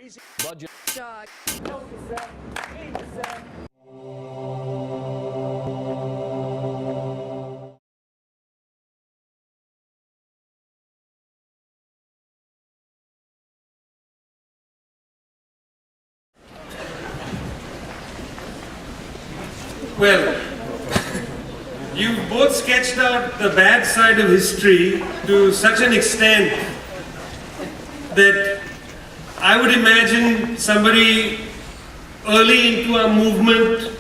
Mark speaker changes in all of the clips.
Speaker 1: crazy budget.
Speaker 2: Well, you've both sketched out the bad side of history to such an extent that I would imagine somebody early into our movement,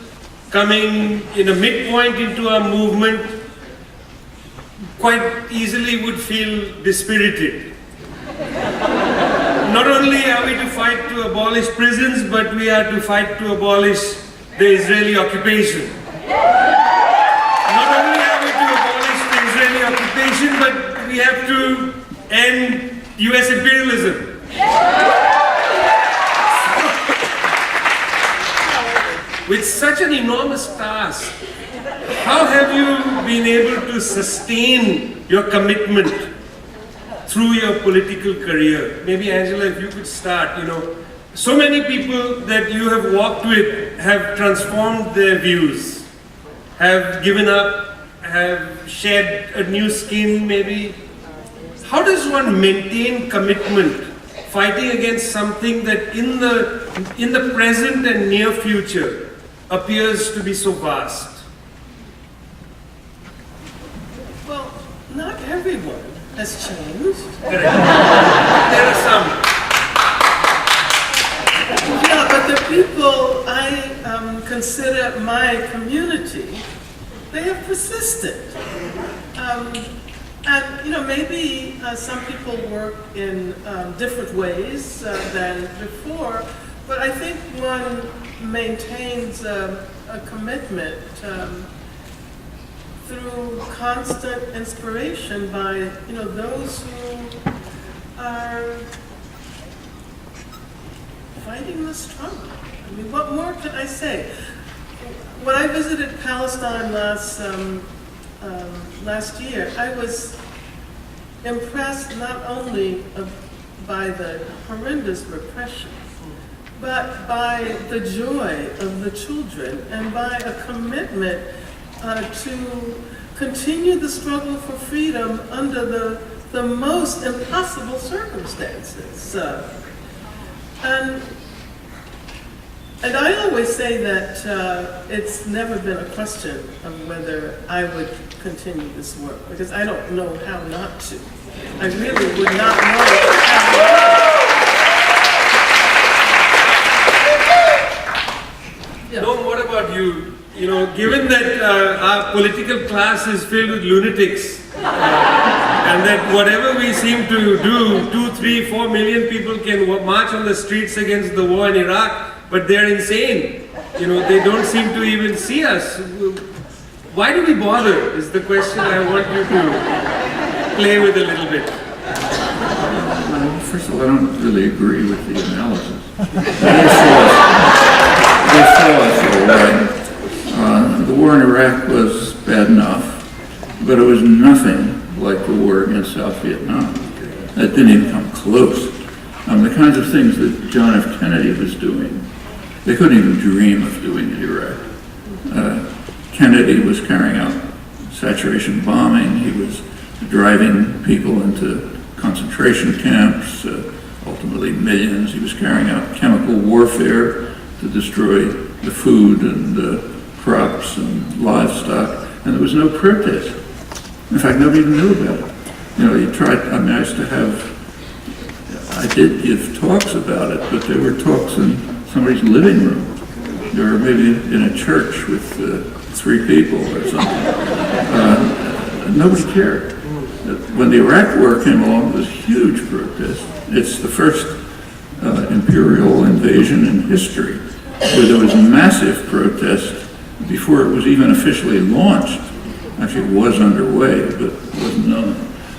Speaker 2: coming in a midpoint into our movement, quite easily would feel dispirited. Not only are we to fight to abolish prisons, but we are to fight to abolish the Israeli occupation. Not only are we to abolish the Israeli occupation, but we have to end US imperialism. With such an enormous task, how have you been able to sustain your commitment through your political career? Maybe Angela, if you could start, so many people that you have walked with have transformed their views, have given up, have shed a new skin maybe. How does one maintain commitment, fighting against something that in the present and near future appears to be so vast?
Speaker 3: Well, not everyone has changed.
Speaker 2: There are some.
Speaker 3: Yeah, but the people I consider my community, they have persisted. And maybe some people work in different ways than before, but I think one maintains a commitment through constant inspiration by those who are fighting the struggle. I mean, what more can I say? When I visited Palestine last year, I was impressed not only by the horrendous repression, but by the joy of the children and by a commitment to continue the struggle for freedom under the most impossible circumstances. And I always say that it's never been a question of whether I would continue this work, because I don't know how not to. I really would not know how not.
Speaker 2: No, what about you? Given that our political class is filled with lunatics, and that whatever we seem to do, 2, 3, 4 million people can march on the streets against the war in Iraq, but they're insane. They don't seem to even see us. Why do we bother, is the question I want you to play with a little bit.
Speaker 4: First of all, I don't really agree with the analysis. They saw us all right. The war in Iraq was bad enough, but it was nothing like the war against South Vietnam. That didn't even come close. The kinds of things that John F. Kennedy was doing, they couldn't even dream of doing in Iraq. Kennedy was carrying out saturation bombing. He was driving people into concentration camps, ultimately millions. He was carrying out chemical warfare to destroy the food and crops and livestock, and there was no protest. In fact, nobody even knew about it. He tried, I did give talks about it, but they were talks in somebody's living room, or maybe in a church with 3 people or something. Nobody cared. When the Iraq War came along, it was a huge protest. It's the first imperial invasion in history where there was massive protest before it was even officially launched. Actually, it was underway, but it wasn't known.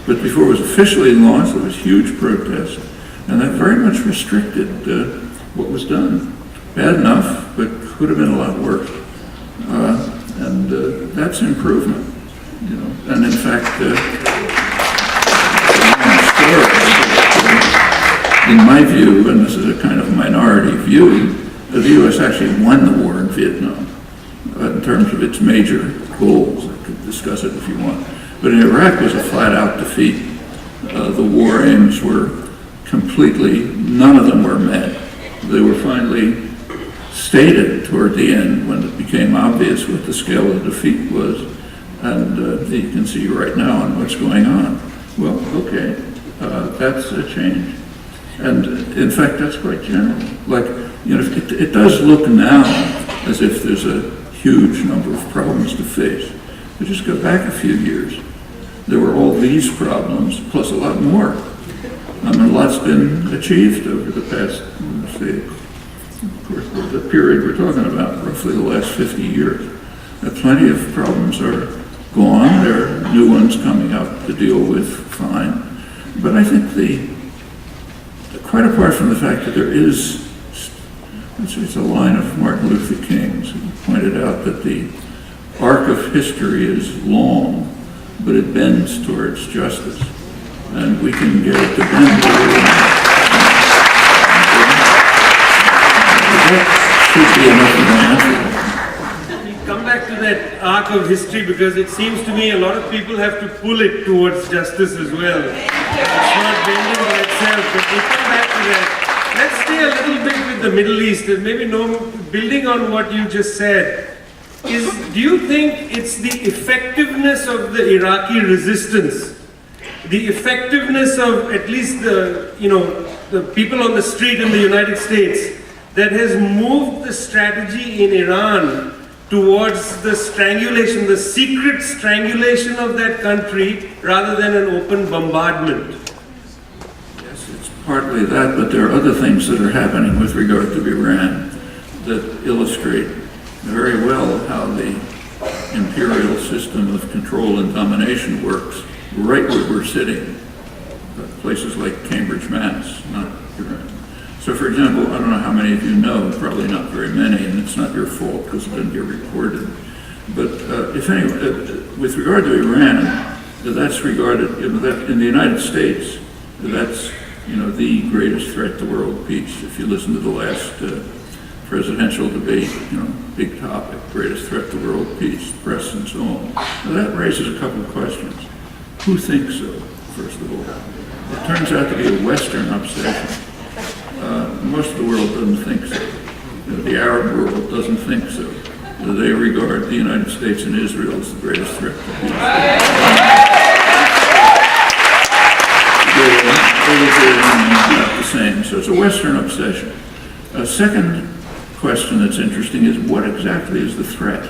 Speaker 4: But before it was officially launched, there was huge protest, and that very much restricted what was done. Bad enough, but could have been a lot worse. And that's an improvement, And in fact, in my view, and this is a kind of minority view, the U.S. actually won the war in Vietnam in terms of its major goals. I could discuss it if you want. But in Iraq was a flat-out defeat. The war aims were completely, none of them were met. They were finally stated toward the end when it became obvious what the scale of the defeat was. And you can see right now on what's going on. Well, okay, that's a change. And in fact, that's quite general. Like, you know, it does look now as if there's a huge number of problems to face. But just go back a few years. There were all these problems, plus a lot more. I mean, a lot's been achieved over the past, say, of course, the period we're talking about, roughly the last 50 years. Plenty of problems are gone. There are new ones coming up to deal with, fine. But I think quite apart from the fact that there is, it's a line of Martin Luther King's, who pointed out that the arc of history is long, but it bends towards justice. And we can get it to bend. That should be enough of an answer.
Speaker 2: Come back to that arc of history, because it seems to me a lot of people have to pull it towards justice as well. It's not bending by itself, but we come back to that. Let's stay a little bit with the Middle East, and maybe building on what you just said. Do you think it's the effectiveness of the Iraqi resistance, the effectiveness of at least the people on the street in the United States, that has moved the strategy in Iran towards the strangulation, the secret strangulation of that country, rather than an open bombardment?
Speaker 4: Yes, it's partly that, but there are other things that are happening with regard to Iran that illustrate very well how the imperial system of control and domination works right where we're sitting, places like Cambridge, Mass, not Iran. So, for example, I don't know how many of you know, probably not very many, and it's not your fault because it didn't get recorded. But if anyway, with regard to Iran, that's regarded in the United States. That's the greatest threat to world peace. If you listen to the last presidential debate, big topic, greatest threat to world peace, press and so on. Now that raises a couple of questions. Who thinks so? First of all, it turns out to be a Western obsession. Most of the world doesn't think so. The Arab world doesn't think so. They regard the United States and Israel as the greatest threat to peace. They're not the same. So it's a Western obsession. A second question that's interesting is, what exactly is the threat?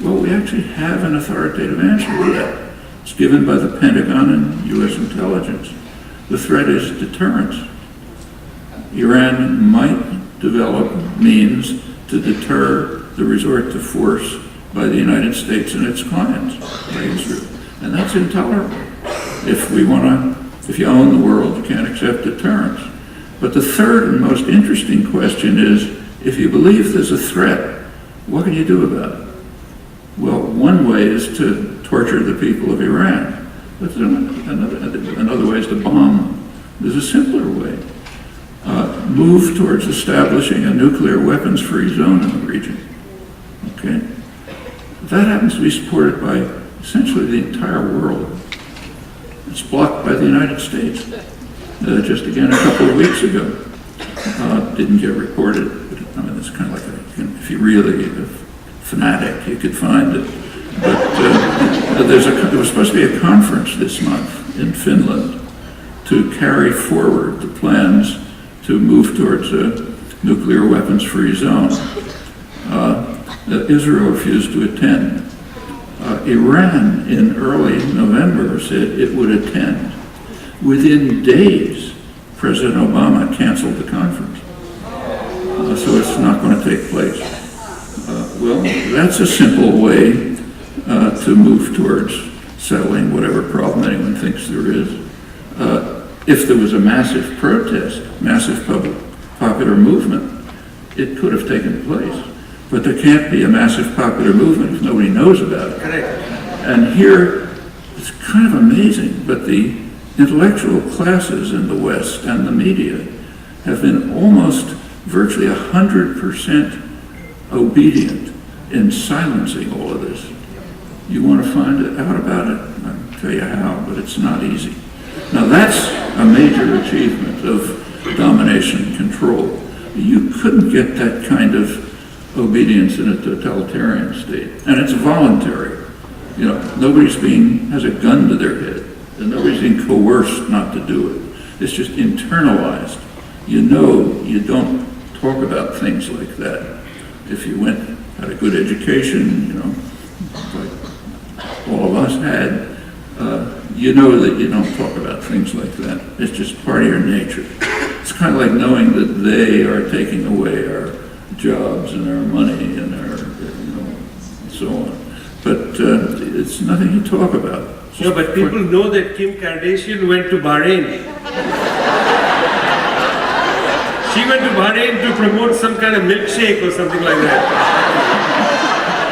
Speaker 4: Well, we actually have an authoritative answer to that. It's given by the Pentagon and U.S. intelligence. The threat is deterrence. Iran might develop means to deter the resort to force by the United States and its clients, by Israel. And that's intolerable. If you own the world, you can't accept deterrence. But the third and most interesting question is, if you believe there's a threat, what can you do about it? Well, one way is to torture the people of Iran. But another way is to bomb them. There's a simpler way. Move towards establishing a nuclear weapons-free zone in the region. Okay? That happens to be supported by essentially the entire world. It's blocked by the United States. Just again a couple of weeks ago. Didn't get reported. I mean, it's kind of like if you're really a fanatic, you could find it. But there was supposed to be a conference this month in Finland to carry forward the plans to move towards a nuclear weapons-free zone. Israel refused to attend. Iran in early November said it would attend. Within days, President Obama canceled the conference. So it's not going to take place. Well, that's a simple way to move towards settling whatever problem anyone thinks there is. If there was a massive protest, massive popular movement, it could have taken place. But there can't be a massive popular movement if nobody knows about it.
Speaker 2: Correct.
Speaker 4: And here, it's kind of amazing, but the intellectual classes in the West and the media have been almost virtually 100% obedient in silencing all of this. You want to find out about it? I'll tell you how, but it's not easy. Now that's a major achievement of domination and control. You couldn't get that kind of obedience in a totalitarian state, and it's voluntary. You know, has a gun to their head, and nobody's being coerced not to do it. It's just internalized. You know, you don't talk about things like that. If you had a good education, you know, like all of us had, you know that you don't talk about things like that. It's just part of your nature. It's kind of like knowing that they are taking away our jobs and our money and our, and so on. But it's nothing you talk about.
Speaker 2: No, but people know that Kim Kardashian went to Bahrain. She went to Bahrain to promote some kind of milkshake or something like that.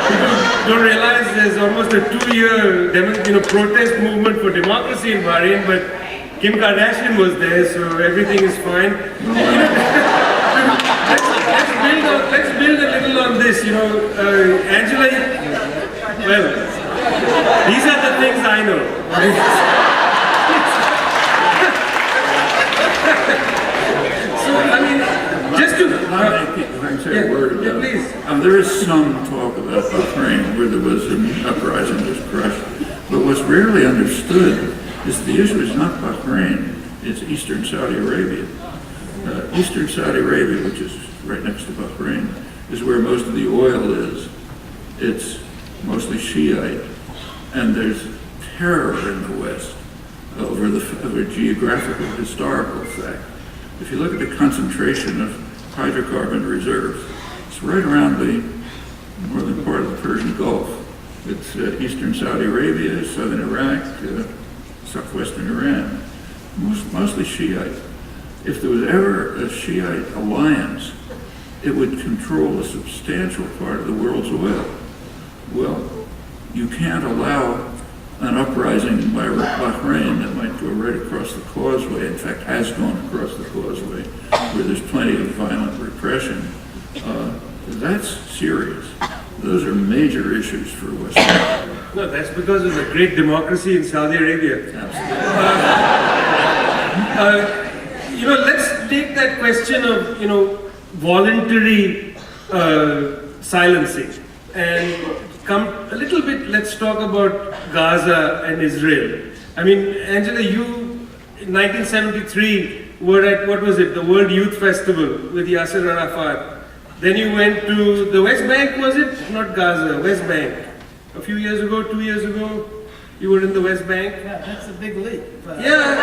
Speaker 2: People don't realize there's almost a 2-year protest movement for democracy in Bahrain, but Kim Kardashian was there, so everything is fine. Let's build a little on this, Angela, well, these are the things I know. So, I mean, just to...
Speaker 4: If I can say a word about it.
Speaker 2: Please.
Speaker 4: There is some talk about Bahrain where there was an uprising that was crushed, but what's rarely understood is the issue is not Bahrain, it's Eastern Saudi Arabia. Eastern Saudi Arabia, which is right next to Bahrain, is where most of the oil is. It's mostly Shiite, and there's terror in the West over a geographical, historical fact. If you look at the concentration of hydrocarbon reserves, it's right around the northern part of the Persian Gulf. It's eastern Saudi Arabia, southern Iraq, southwestern Iran, mostly Shiite. If there was ever a Shiite alliance, it would control a substantial part of the world's oil. Well, you can't allow an uprising by Bahrain that might go right across the causeway, in fact has gone across the causeway, where there's plenty of violent repression. That's serious. Those are major issues for West Africa.
Speaker 2: No, that's because of the great democracy in Saudi Arabia. Let's take that question of, voluntary silencing and come a little bit, let's talk about Gaza and Israel. I mean, Angela, you in 1973 were at, what was it, the World Youth Festival with Yasser Arafat. Then you went to the West Bank, was it? Not Gaza, West Bank. A few years ago, 2 years ago, you were in the West Bank.
Speaker 3: Yeah, that's a big leap.
Speaker 2: Yeah,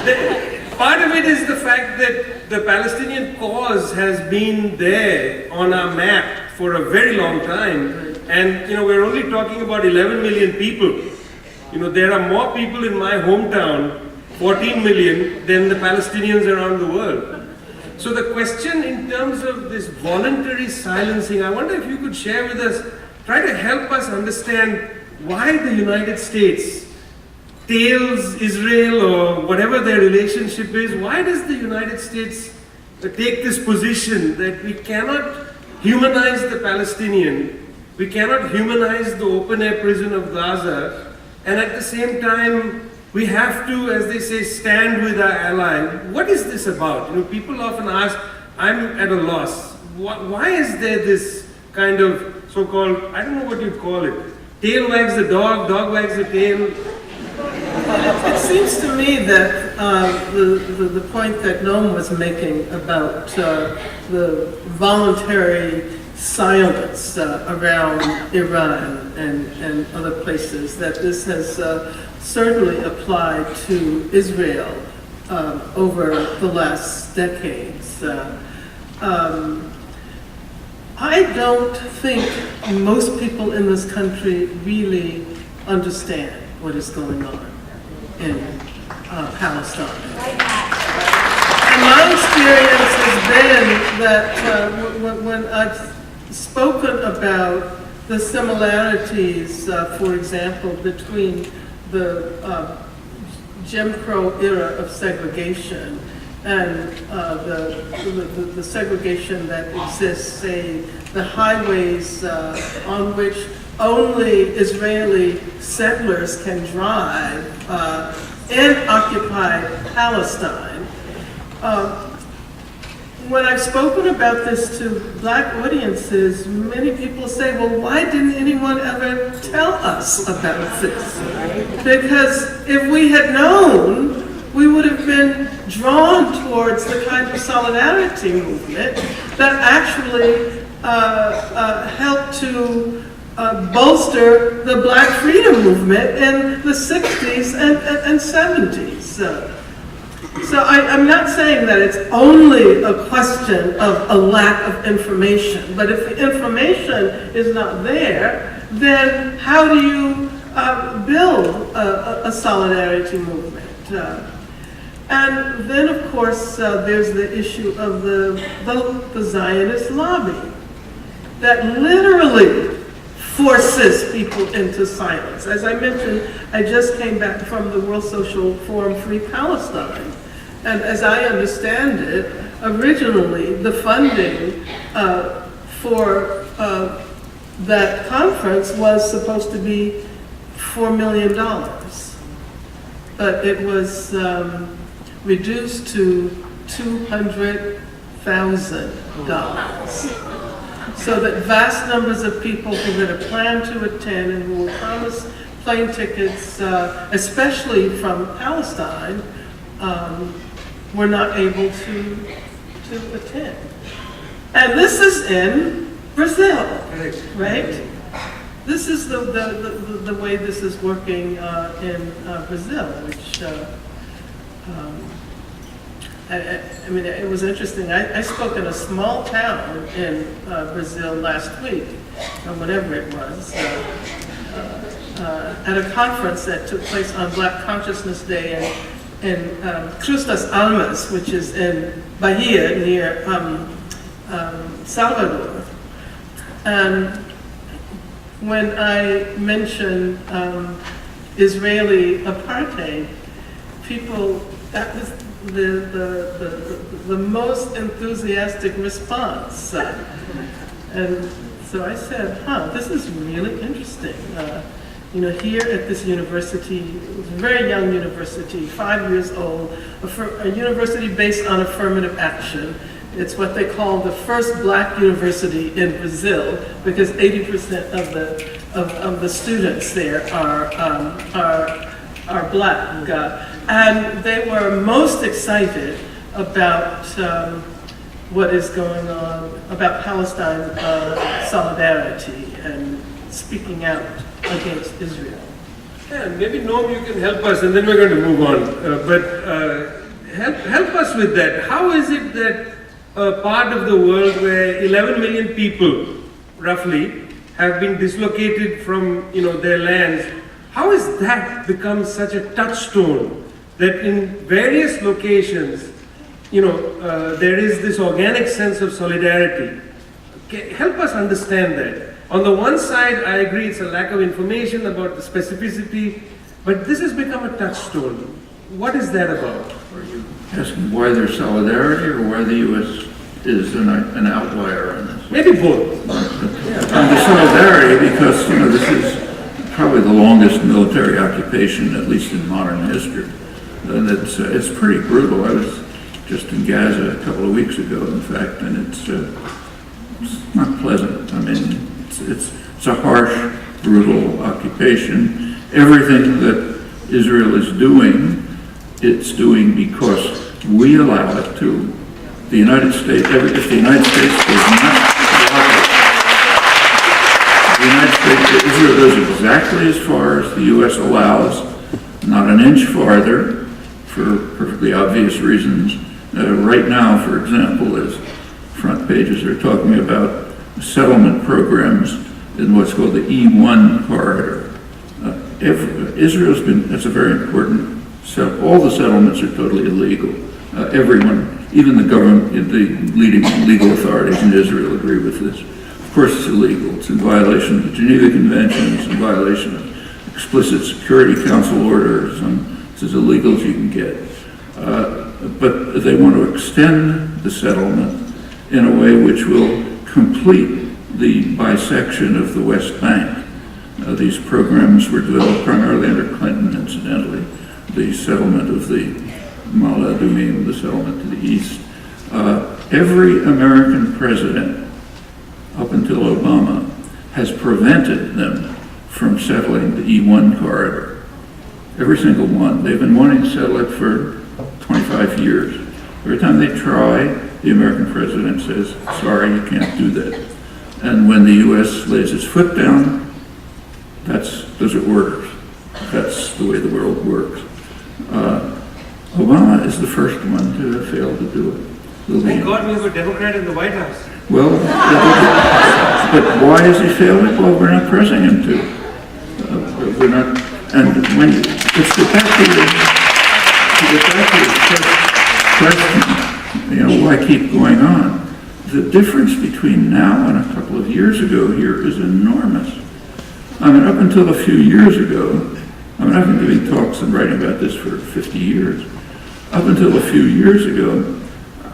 Speaker 2: but part of it is the fact that the Palestinian cause has been there on our map for a very long time. And, we're only talking about 11 million people. There are more people in my hometown, 14 million, than the Palestinians around the world. So the question in terms of this voluntary silencing, I wonder if you could share with us, try to help us understand why the United States tails Israel or whatever their relationship is. Why does the United States take this position that we cannot humanize the Palestinian, we cannot humanize the open-air prison of Gaza, and at the same time, we have to, as they say, stand with our ally. What is this about? People often ask, I'm at a loss. Why is there this kind of so-called, I don't know what you'd call it, tail wags the dog, dog wags the tail?
Speaker 3: It seems to me that the point that Noam was making about the voluntary silence around Iran and other places, that this has certainly applied to Israel over the last decades. I don't think most people in this country really understand what is going on in Palestine. And my experience has been that when I've spoken about the similarities, for example, between the Jim Crow era of segregation and the segregation that exists, say, the highways on which only Israeli settlers can drive in occupied Palestine. When I've spoken about this to Black audiences, many people say, well, why didn't anyone ever tell us about this? Because if we had known, we would have been drawn towards the kind of solidarity movement that actually helped to bolster the Black freedom movement in the 60s and 70s. So I'm not saying that it's only a question of a lack of information, but if the information is not there, then how do you build a solidarity movement? And then, of course, there's the issue of the Zionist lobby that literally forces people into silence. As I mentioned, I just came back from the World Social Forum Free Palestine. And as I understand it, originally the funding for that conference was supposed to be $4 million. But it was reduced to $200,000. So that vast numbers of people who had planned to attend and who were promised plane tickets, especially from Palestine, were not able to attend. And this is in Brazil, right? This is the way this is working in Brazil, which I mean, it was interesting. I spoke in a small town in Brazil last week, or whatever it was, at a conference that took place on Black Consciousness Day in Cruz das Almas, which is in Bahia near Salvador. And when I mentioned Israeli apartheid, people, that was the most enthusiastic response. And so I said, this is really interesting. You know, here at this university, it was a very young university, 5 years old, a university based on affirmative action. It's what they call the first Black university in Brazil, because 80% of the students there are Black. And they were most excited about what is going on, about Palestine solidarity and speaking out against Israel.
Speaker 2: Yeah, maybe Noam, you can help us, and then we're going to move on. Help us with that. How is it that a part of the world where 11 million people, roughly, have been dislocated from their lands, how has that become such a touchstone that in various locations, there is this organic sense of solidarity? Help us understand that. On the one side, I agree it's a lack of information about the specificity, but this has become a touchstone. What is that about?
Speaker 4: Are you asking why there's solidarity or why the U.S. is an outlier on this?
Speaker 2: Maybe both.
Speaker 4: On the solidarity, because this is probably the longest military occupation, at least in modern history. And it's pretty brutal. I was just in Gaza a couple of weeks ago, in fact, and it's not pleasant. I mean, it's a harsh, brutal occupation. Everything that Israel is doing, it's doing because we allow it to. The United States, if the United States does not allow it, the United States, Israel goes exactly as far as the U.S. allows, not an inch farther, for perfectly obvious reasons. Right now, for example, as front pages are talking about settlement programs in what's called the E1 corridor. Israel's been, that's a very important, all the settlements are totally illegal. Everyone, even the government, the leading legal authorities in Israel agree with this. Of course it's illegal. It's in violation of the Geneva Convention. It's in violation of explicit Security Council orders on It's as illegal as you can get. But they want to extend the settlement in a way which will complete the bisection of the West Bank. These programs were developed primarily under Clinton, incidentally. The settlement of the Mala Adumim, the settlement to the east. Every American president, up until Obama, has prevented them from settling the E1 corridor. Every single one. They've been wanting to settle it for 25 years. Every time they try, the American president says, sorry, you can't do that. And when the U.S. lays its foot down, those are orders. That's the way the world works. Obama is the first one to have failed to do it.
Speaker 2: Thank God we have a Democrat in the White House.
Speaker 4: Well, but why has he failed it? Well, we're not pressing him to. We're not, and when let's get back to your question, why keep going on? The difference between now and a couple of years ago here is enormous. I mean, up until a few years ago, I've been giving talks and writing about this for 50 years. Up until a few years ago,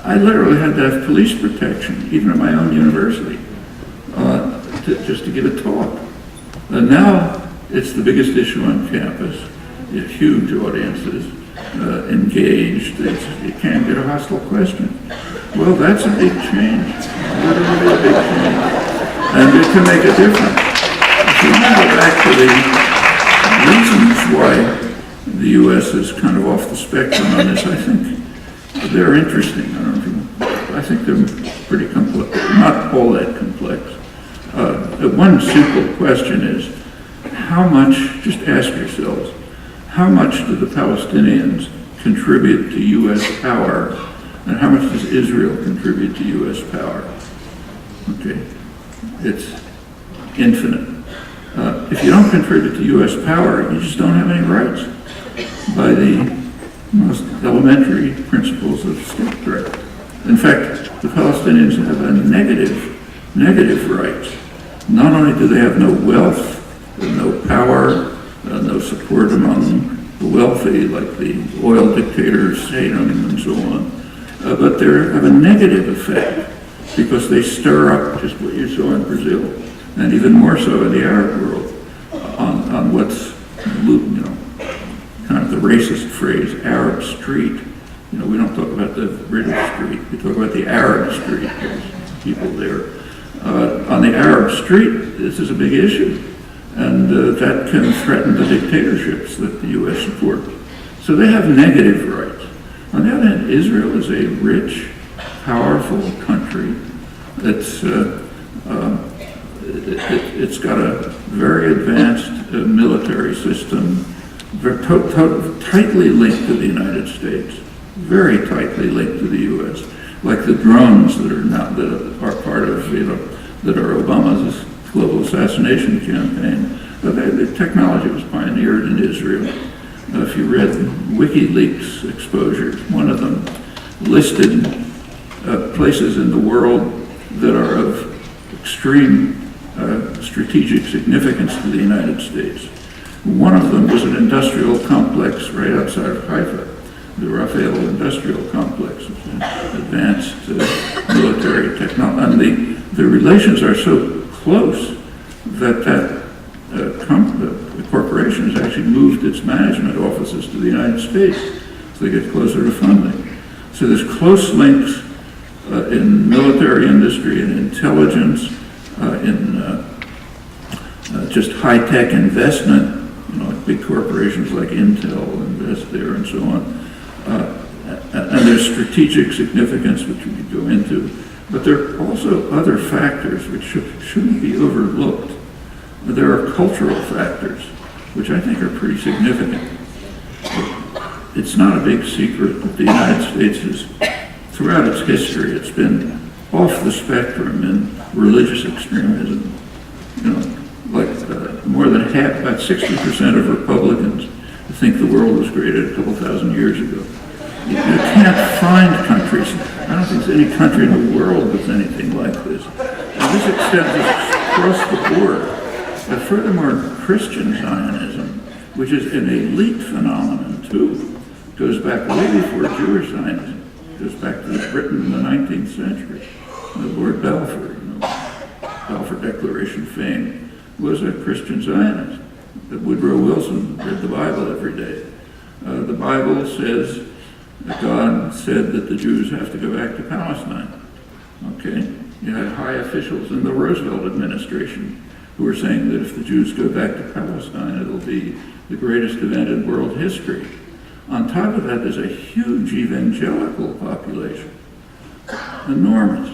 Speaker 4: I literally had to have police protection, even at my own university, just to give a talk. And now it's the biggest issue on campus. Huge audiences, engaged. You can't get a hostile question. Well, that's a big change, literally a big change. And it can make a difference. If you remember back to the reasons why the U.S. is kind of off the spectrum on this, I think they're interesting. I think they're pretty complex, not all that complex. One simple question is, how much, just ask yourselves, how much do the Palestinians contribute to U.S. power, and how much does Israel contribute to U.S. power? Okay, it's infinite. If you don't contribute to U.S. power, you just don't have any rights by the most elementary principles of statecraft. In fact, the Palestinians have a negative rights. Not only do they have no wealth, no power, no support among the wealthy, like the oil dictators, Saddam and so on, but they have a negative effect because they stir up just what you saw in Brazil, and even more so in the Arab world, on what's, kind of the racist phrase, Arab Street. We don't talk about the British street, we talk about the Arab street. There's people there. On the Arab street, this is a big issue, and that can threaten the dictatorships that the U.S. supports. So they have negative rights. On the other hand, Israel is a rich, powerful country. It's got a very advanced military system, tightly linked to the United States, very tightly linked to the U.S. Like the drones that are part of that are Obama's global assassination campaign. The technology was pioneered in Israel. If you read WikiLeaks exposures, one of them listed places in the world that are of extreme strategic significance to the United States. One of them was an industrial complex right outside of Haifa, the Rafael Industrial Complex, which is advanced military technology. And the relations are so close that the corporation has actually moved its management offices to the United States so they get closer to funding. So there's close links in military industry and intelligence, in just high-tech investment, big corporations like Intel invest there and so on. And there's strategic significance, which we could go into. But there are also other factors which shouldn't be overlooked. There are cultural factors, which I think are pretty significant. It's not a big secret that the United States has, throughout its history, it's been off the spectrum in religious extremism. More than half, about 60% of Republicans think the world was created a couple thousand years ago. You can't find countries. I don't think there's any country in the world that's anything like this. And this extends across the board. But furthermore, Christian Zionism, which is an elite phenomenon too, goes back way before Jewish Zionism. It goes back to Britain in the 19th century. Lord Balfour, Balfour Declaration fame, was a Christian Zionist. Woodrow Wilson read the Bible every day. The Bible says that God said that the Jews have to go back to Palestine. Okay? You had high officials in the Roosevelt administration who were saying that if the Jews go back to Palestine, it'll be the greatest event in world history. On top of that, there's a huge evangelical population, enormous.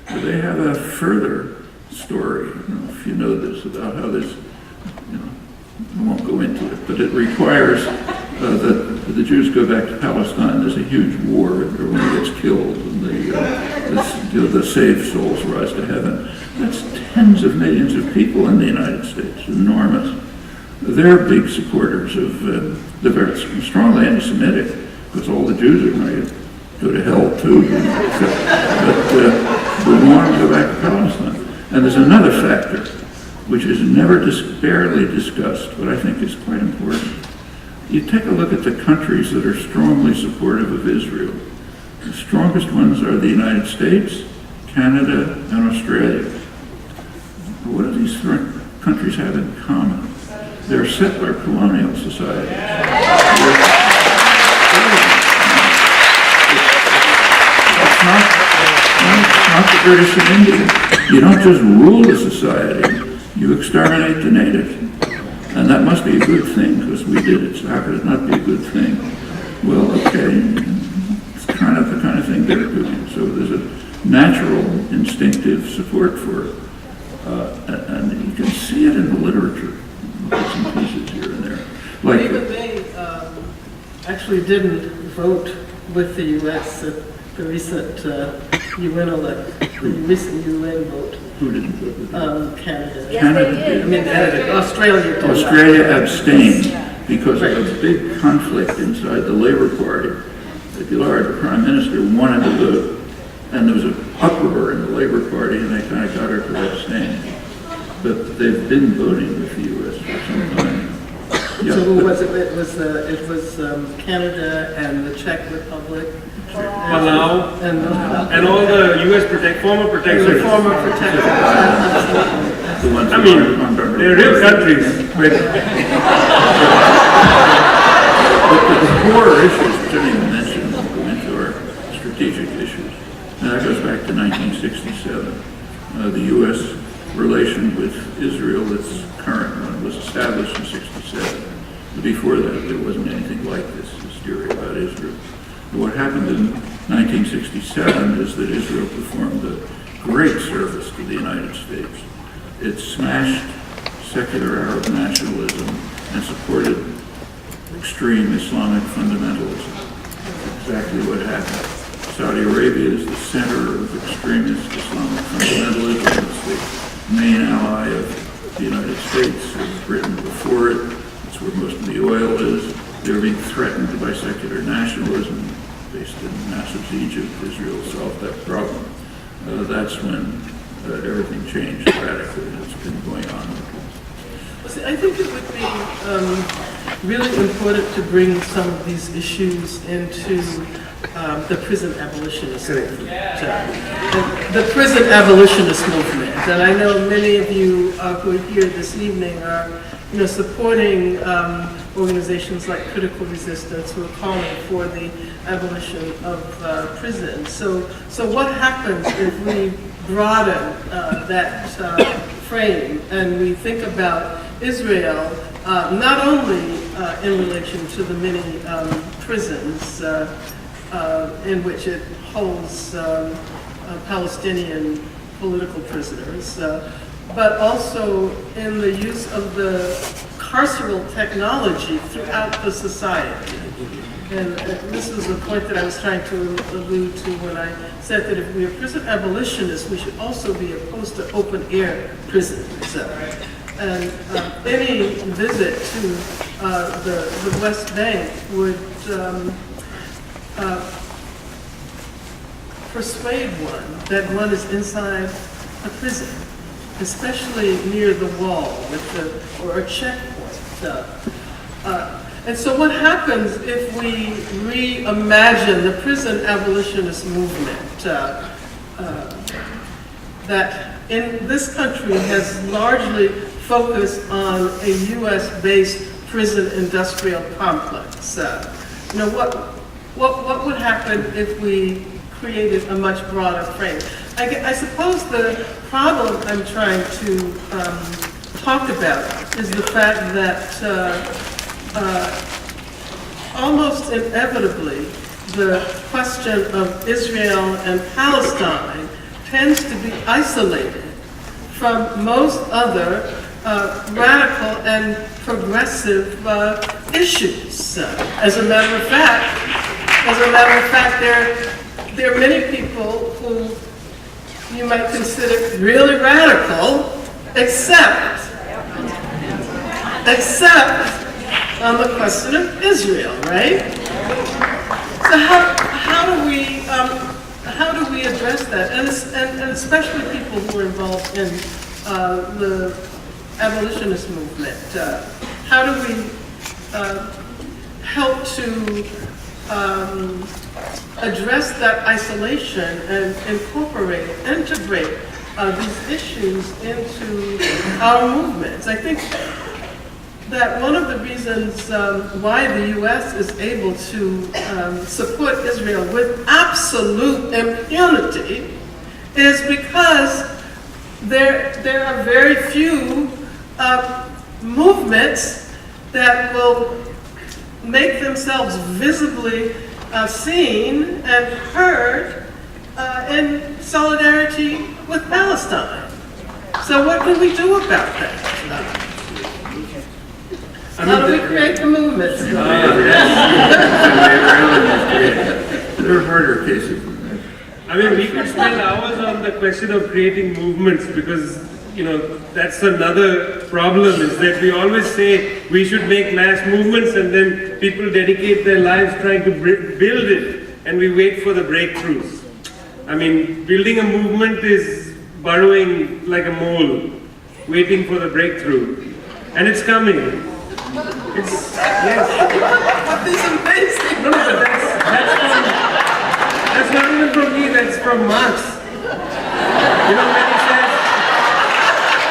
Speaker 4: They have a further story, I don't know if you know this, about how this, I won't go into it, but it requires that the Jews go back to Palestine. There's a huge war, everyone gets killed, and the saved souls rise to heaven. That's tens of millions of people in the United States, enormous. They're big supporters of, they're very strongly anti-Semitic, because all the Jews are going to go to hell too. But we want to go back to Palestine. And there's another factor, which is never barely discussed, but I think is quite important. You take a look at the countries that are strongly supportive of Israel. The strongest ones are the United States, Canada, and Australia. What do these countries have in common? They're settler colonial societies. It's not the British and Indian. You don't just rule a society, you exterminate the natives. And that must be a good thing, because we did it, so how could it not be a good thing? Well, okay, it's kind of the kind of thing they're doing. So there's a natural, instinctive support for it. And you can see it in the literature, bits and pieces here and there. Like,
Speaker 3: even they actually didn't vote with the U.S. at the recent UN vote.
Speaker 4: Who didn't vote with them?
Speaker 3: Canada.
Speaker 4: Canada did.
Speaker 3: I mean, Australia did.
Speaker 4: Australia abstained because of a big conflict inside the Labour Party. Gillard, the Prime Minister, wanted to vote, and there was an uproar in the Labour Party, and they kind of got her to abstain. But they've been voting with the U.S. for some time. Yeah,
Speaker 3: so who was it? It was Canada and the Czech Republic.
Speaker 2: Palau,
Speaker 3: And
Speaker 2: and all the U.S. former protectors.
Speaker 3: former protectors.
Speaker 4: the ones
Speaker 2: I
Speaker 4: who
Speaker 2: mean,
Speaker 4: aren't under
Speaker 2: they're real countries.
Speaker 4: But the core issues, which I didn't mention, go into our strategic issues. And that goes back to 1967. The U.S. relation with Israel, its current one, was established in 67. Before that, there wasn't anything like this hysteria about Israel. But what happened in 1967 is that Israel performed a great service to the United States. It smashed secular Arab nationalism and supported extreme Islamic fundamentalism. That's exactly what happened. Saudi Arabia is the center of extremist Islamic fundamentalism. It's the main ally of the United States, and Britain before it. It's where most of the oil is. They're being threatened by secular nationalism based in Nasser's Egypt. Israel solved that problem. That's when everything changed radically. It's been going on.
Speaker 3: See, I think it would be really important to bring some of these issues into the prison abolitionist movement. The prison abolitionist movement. And I know many of you who are here this evening are supporting organizations like Critical Resistance who are calling for the abolition of prisons. So what happens if we broaden that frame and we think about Israel not only in relation to the many prisons in which it holds Palestinian political prisoners, but also in the use of the carceral technology throughout the society. And this is the point that I was trying to allude to when I said that if we are prison abolitionists, we should also be opposed to open-air prisons. And any visit to the West Bank would persuade one that one is inside a prison, especially near the wall or a checkpoint. And so what happens if we reimagine the prison abolitionist movement that in this country has largely focused on a US-based prison industrial complex? What would happen if we created a much broader frame? I suppose the problem I'm trying to talk about is the fact that almost inevitably the question of Israel and Palestine tends to be isolated from most other radical and progressive issues. As a matter of fact, there are many people who you might consider really radical, except on the question of Israel, right? So how do we address that? And especially people who are involved in the abolitionist movement. How do we help to address that isolation and integrate these issues into our movements? I think that one of the reasons why the U.S. is able to support Israel with absolute impunity is because there are very few movements that will make themselves visibly seen and heard in solidarity with Palestine. So what can we do about that? How do we create the movements?
Speaker 4: There are harder cases than that.
Speaker 2: I mean, we could spend hours on the question of creating movements because, that's another problem is that we always say we should make mass movements and then people dedicate their lives trying to build it and we wait for the breakthroughs. I mean, building a movement is burrowing like a mole, waiting for the breakthrough. And it's coming. Yes.
Speaker 3: What is amazing?
Speaker 2: No, but that's not even from me, that's from Marx.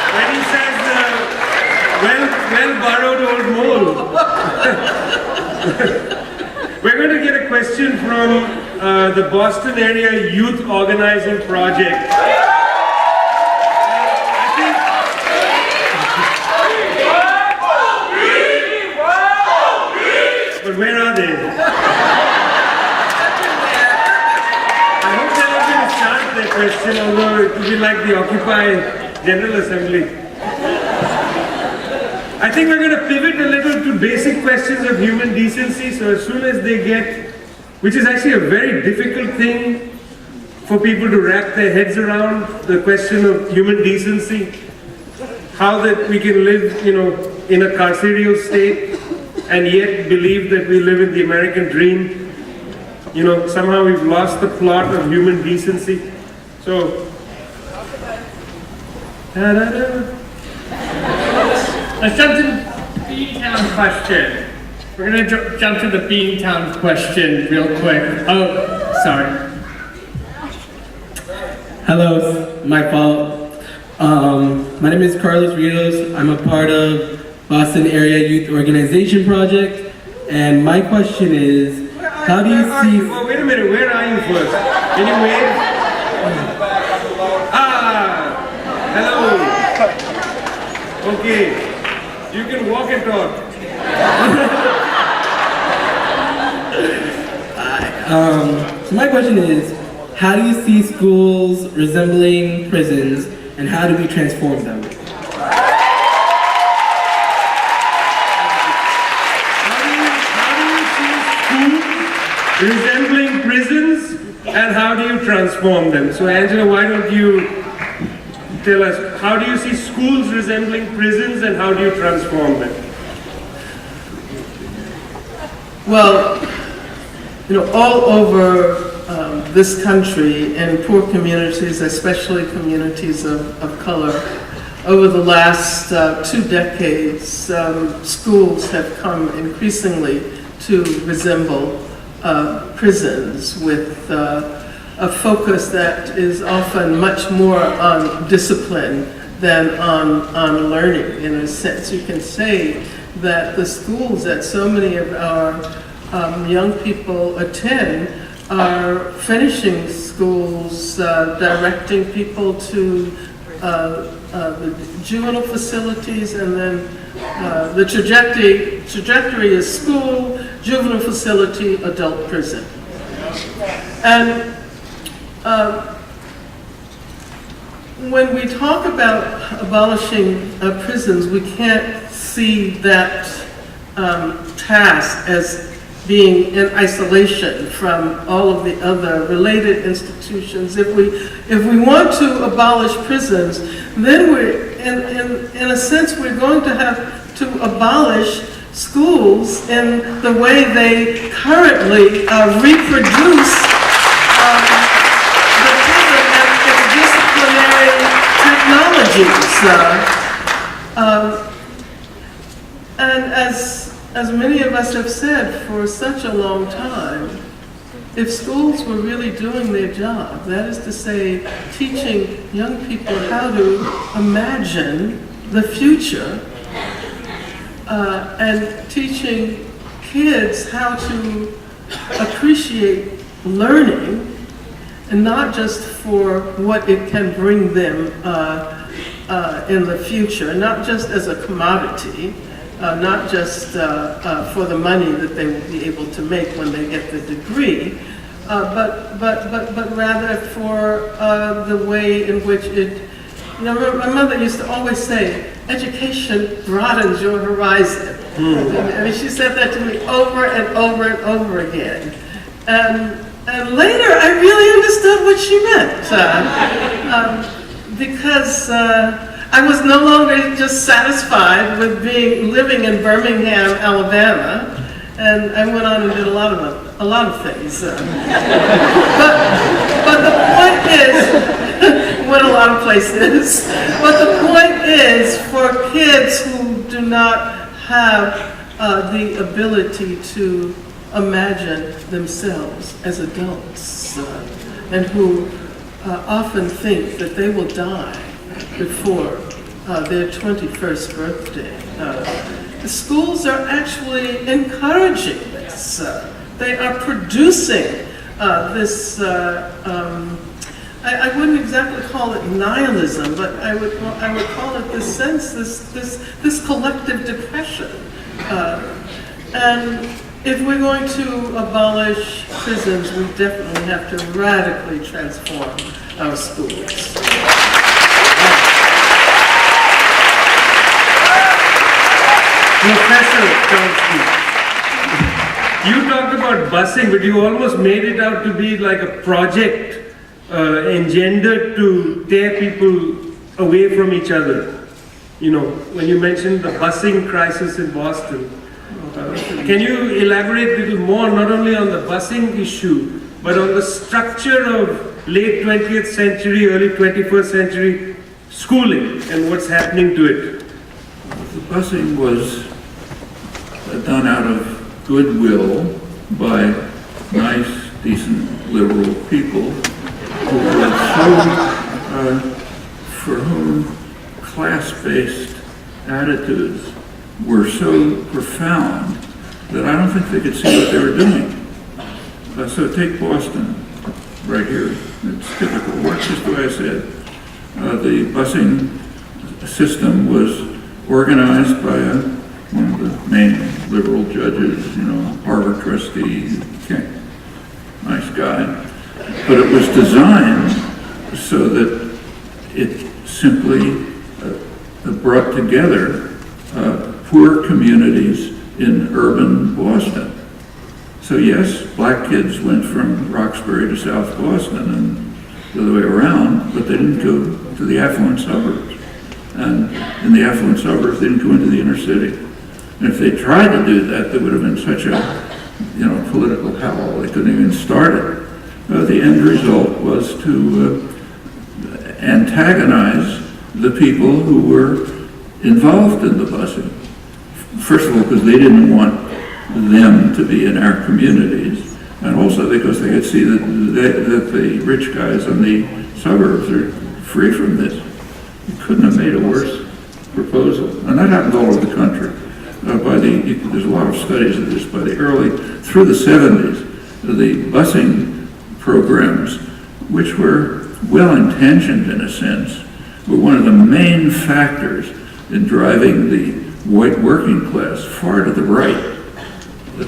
Speaker 2: When he says well borrowed old mole. We're going to get a question from the Boston Area Youth Organizing Project. But where are they? I hope they're not going to start their question, although it will be like the Occupy General Assembly. I think we're going to pivot a little to basic questions of human decency. So as soon as they get, which is actually a very difficult thing for people to wrap their heads around, the question of human decency, how that we can live, in a carceral state and yet believe that we live in the American dream. Somehow we've lost the plot of human decency. So,
Speaker 1: let's jump to the Beantown question. We're going to jump to the Beantown question real quick. Oh, sorry. Hello, my fault. My name is Carlos Rios. I'm a part of Boston Area Youth Organization Project. And my question is, how do you see...
Speaker 2: Oh, wait a minute, where are you first? Can you wave? Hello. Okay. You can walk and talk.
Speaker 1: So my question is, how do you see schools resembling prisons, and how do we transform them?
Speaker 2: Resembling prisons, and how do you transform them? So Angela, why don't you tell us, how do you see schools resembling prisons and how do you transform them?
Speaker 3: Well, all over this country, in poor communities, especially communities of color, over the last 2 decades, schools have come increasingly to resemble prisons with a focus that is often much more on discipline than on learning. In a sense, you can say that the schools that so many of our young people attend are finishing schools, directing people to the juvenile facilities, and then the trajectory is school, juvenile facility, adult prison. And when we talk about abolishing prisons, we can't see that task as being in isolation from all of the other related institutions. If we want to abolish prisons, then we're, in a sense, we're going to have to abolish schools in the way they currently reproduce the prison and its disciplinary technologies. And as many of us have said for such a long time, if schools were really doing their job, that is to say, teaching young people how to imagine the future, and teaching kids how to appreciate learning, and not just for what it can bring them in the future, not just as a commodity, not just for the money that they will be able to make when they get the degree, but rather for the way in which it, you know, my mother used to always say, education broadens your horizon. I mean, she said that to me over and over and over again. And later I really understood what she meant, because I was no longer just satisfied with living in Birmingham, Alabama, and I went on and did a lot of things. But the point is, went a lot of places. But the point is, for kids who do not have the ability to imagine themselves as adults, and who often think that they will die before their 21st birthday. The schools are actually encouraging this. They are producing this, I wouldn't exactly call it nihilism, but I would call it this sense, this collective depression. And if we're going to abolish prisons, we definitely have to radically transform our schools.
Speaker 2: Professor Chomsky, you talked about busing, but you almost made it out to be like a project engendered to tear people away from each other. You know, when you mentioned the busing crisis in Boston, can you elaborate a little more, not only on the busing issue, but on the structure of late 20th century, early 21st century schooling and what's happening to it?
Speaker 4: The busing was done out of goodwill by nice, decent, liberal people who were for whom class-based attitudes were so profound that I don't think they could see what they were doing. So take Boston, right here. It's typical. Works just the way I said. The busing system was organized by one of the main liberal judges, you know, Harvard trustee, nice guy. But it was designed so that it simply brought together poor communities in urban Boston. So yes, black kids went from Roxbury to South Boston and the other way around, but they didn't go to the affluent suburbs. And in the affluent suburbs, they didn't go into the inner city. And if they tried to do that, there would have been such a, political hell. They couldn't even start it. The end result was to antagonize the people who were involved in the busing. First of all, because they didn't want them to be in our communities, and also because they could see that the rich guys in the suburbs are free from this. You couldn't have made a worse proposal. And that happened all over the country. There's a lot of studies of this. Through the 70s, the busing programs, which were well-intentioned in a sense, were one of the main factors in driving the white working class far to the right,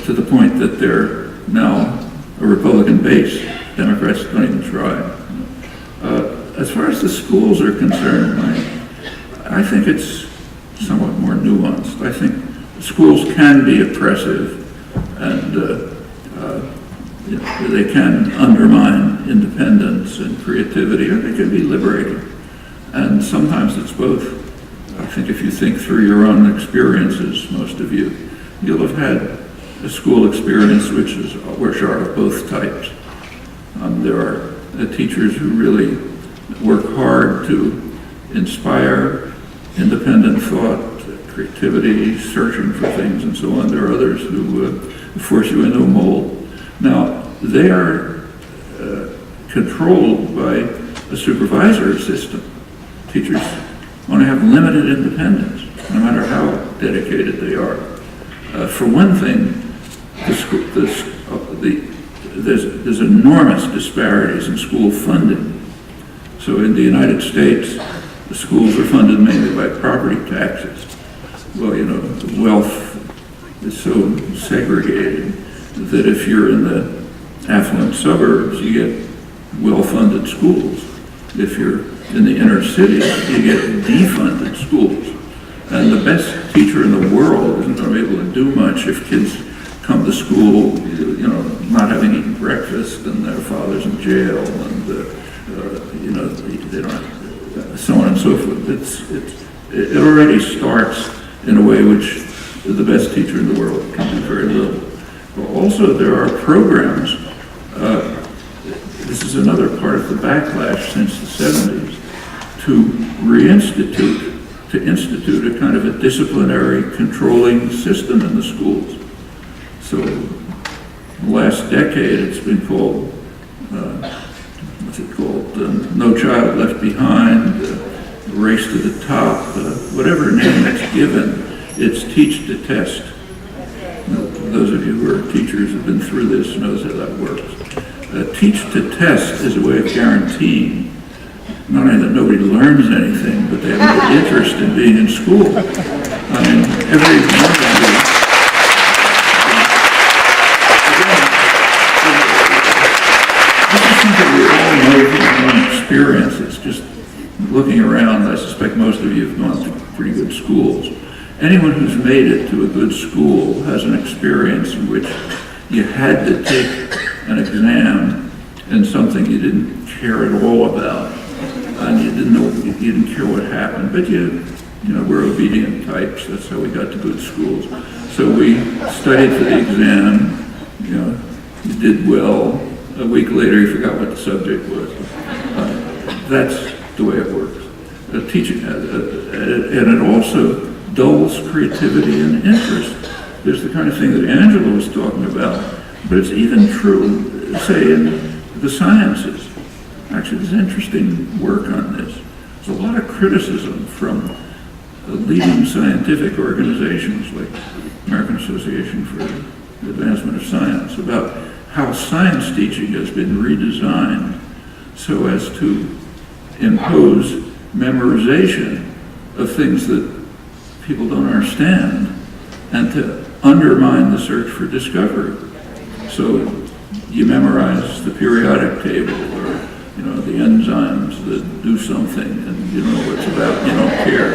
Speaker 4: to the point that they're now a Republican base. Democrats don't even try. As far as the schools are concerned, I think it's somewhat more nuanced. I think schools can be oppressive, and they can undermine independence and creativity, or they can be liberating. And sometimes it's both. I think if you think through your own experiences, most of you, you'll have had a school experience which are of both types. There are teachers who really work hard to inspire independent thought, creativity, searching for things, and so on. There are others who force you into a mold. Now, they are controlled by a supervisory system. Teachers want to have limited independence, no matter how dedicated they are. For one thing, there's enormous disparities in school funding. So in the United States, the schools are funded mainly by property taxes. Well, the wealth is so segregated that if you're in the affluent suburbs, you get well-funded schools. If you're in the inner city, you get defunded schools. And the best teacher in the world isn't going to be able to do much if kids come to school, not having eaten breakfast and their father's in jail, and they don't have, so on and so forth. It already starts in a way which the best teacher in the world can do very little. But also there are programs, this is another part of the backlash since the 70s, to institute a kind of a disciplinary controlling system in the schools. So the last decade it's been called, No Child Left Behind, Race to the Top, whatever name it's given, it's teach to test. Those of you who are teachers have been through this knows how that works. Teach to test is a way of guaranteeing not only that nobody learns anything, but they have no interest in being in school. I mean, every one of you, this is something we all know from our own experiences. Just looking around, I suspect most of you have gone to pretty good schools. Anyone who's made it to a good school has an experience in which you had to take an exam in something you didn't care at all about, and you didn't care what happened, but we're obedient types. That's how we got to good schools. So we studied for the exam. You did well. A week later, you forgot what the subject was. That's the way it works. Teaching, and it also dulls creativity and interest. There's the kind of thing that Angela was talking about, but it's even true, say, in the sciences. Actually, there's interesting work on this. There's a lot of criticism from leading scientific organizations like American Association for the Advancement of Science about how science teaching has been redesigned so as to impose memorization of things that people don't understand and to undermine the search for discovery. So you memorize the periodic table or the enzymes that do something, and you don't know what it's about, you don't care,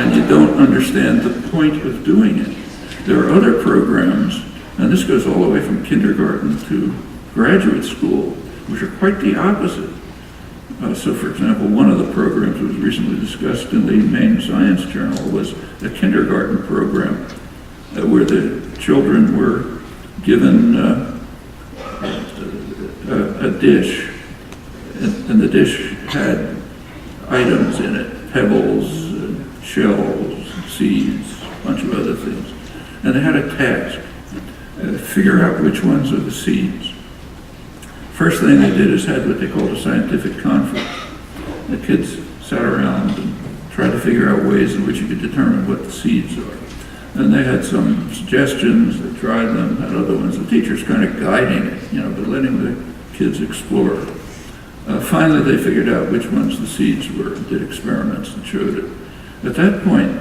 Speaker 4: and you don't understand the point of doing it. There are other programs, and this goes all the way from kindergarten to graduate school, which are quite the opposite. So, for example, one of the programs that was recently discussed in the main science journal was a kindergarten program where the children were given a dish, and the dish had items in it, pebbles, shells, seeds, a bunch of other things. And they had a task, figure out which ones are the seeds. First thing they did is had what they called a scientific conference. The kids sat around and tried to figure out ways in which you could determine what the seeds are. And they had some suggestions, they tried them, had other ones. The teacher's kind of guiding it, but letting the kids explore. Finally, they figured out which ones the seeds were, did experiments and showed it. At that point,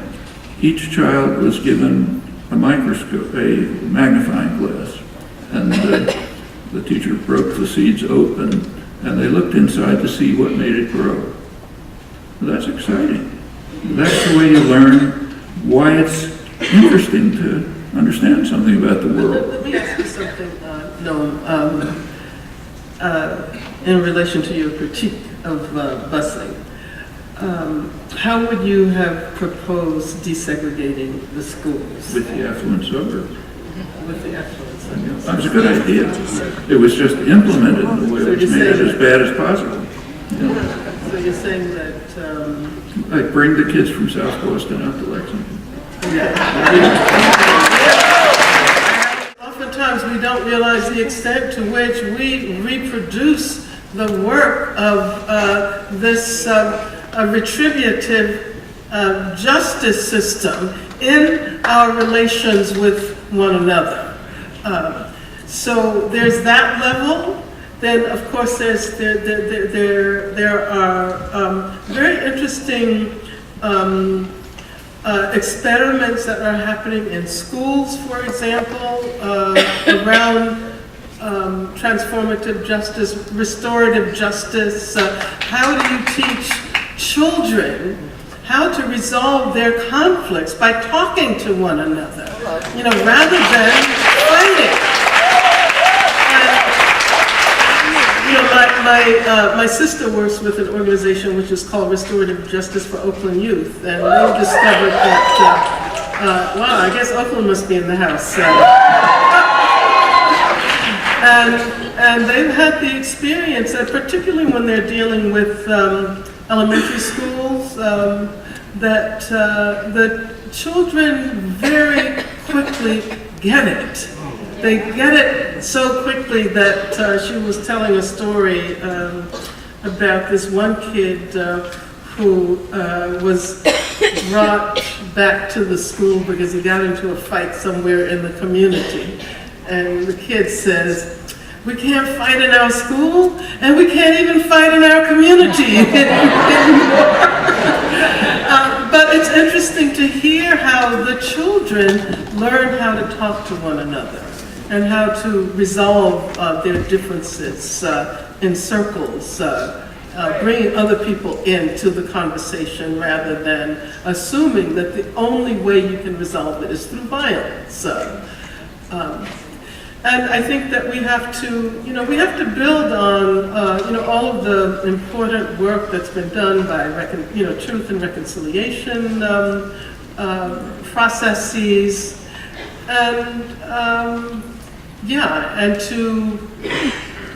Speaker 4: each child was given a microscope, a magnifying glass, and the teacher broke the seeds open, and they looked inside to see what made it grow. Well, that's exciting. That's the way you learn why it's interesting to understand something about the world.
Speaker 3: Let me ask you something, Noam, in relation to your critique of busing. How would you have proposed desegregating the schools?
Speaker 4: With the affluent suburbs.
Speaker 3: With the affluent suburbs.
Speaker 4: That was a good idea. It was just implemented in a way which made it as bad as possible.
Speaker 3: So you're saying that...
Speaker 4: Like bring the kids from South Boston out to Lexington.
Speaker 3: Oftentimes we don't realize the extent to which we reproduce the work of this retributive justice system in our relations with one another. So there's that level. Then, of course, there are very interesting experiments that are happening in schools, for example, around transformative justice, restorative justice. How do you teach children how to resolve their conflicts by talking to one another, rather than fighting? My sister works with an organization which is called Restorative Justice for Oakland Youth, and they discovered that, wow, I guess Oakland must be in the house. And they've had the experience that particularly when they're dealing with elementary schools, that the children very quickly get it. They get it so quickly that she was telling a story about this one kid who was brought back to the school because he got into a fight somewhere in the community. And the kid says, "We can't fight in our school, and we can't even fight in our community anymore." But it's interesting to hear how the children learn how to talk to one another and how to resolve their differences in circles, bringing other people into the conversation rather than assuming that the only way you can resolve it is through violence. And I think that we have to, build on, all of the important work that's been done by, truth and reconciliation processes, and to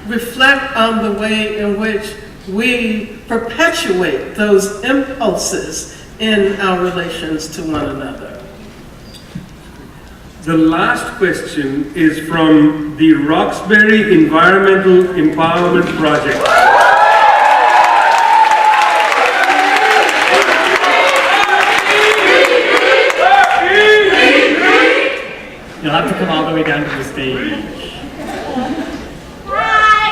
Speaker 3: reflect on the way in which we perpetuate those impulses in our relations to one another.
Speaker 2: The last question is from the Roxbury Environmental Empowerment Project.
Speaker 5: You'll have to come all the way down to the stage.
Speaker 2: Hi.